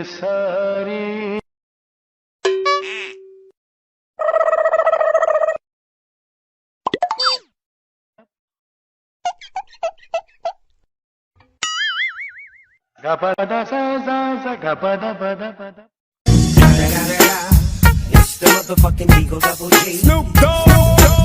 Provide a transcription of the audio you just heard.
सारी गपदा सा सा सा गपदा पदा पदा. It's the motherfucking Eagle Double G. Snoop Dogg.